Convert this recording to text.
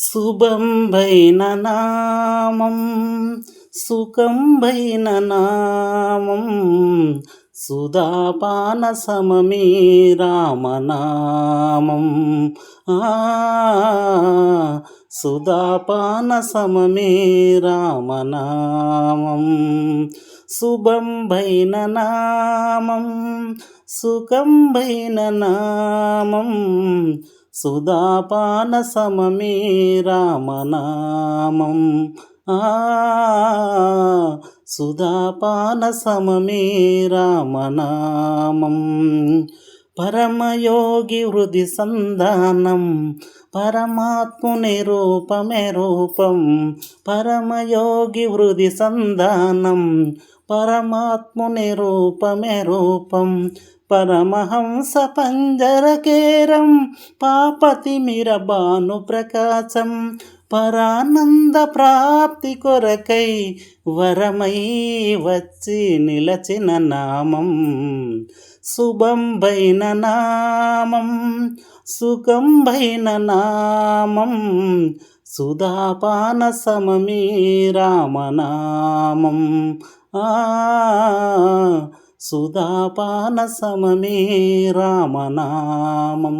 శుభంబైన నామం సుఖంబైన నామం సుధాపాన సమమే రామనామం. సుధాపాన సమమే రామనామం. శుభంబైన నామం సుఖంబైన నామం సుధాపాన సమమే రామనామం. సుధాపాన సమమే రామనామం. పరమయోగి హృది సంధానం పరమాత్ముని రూపమే రూపం. పరమయోగి హృది సంధానం పరమాత్ముని రూపమే రూపం. పరమహంస పంజరకేరం పాపతిమిర భాను ప్రకాశం. పరానంద ప్రాప్తి కొరకై వరమై వచ్చి నిలచిన నామం. శుభంబైన నామం సుఖంబైన నామం సుధాపాన సమమే రామనామం. సుధాపాన సమమే రామనామం.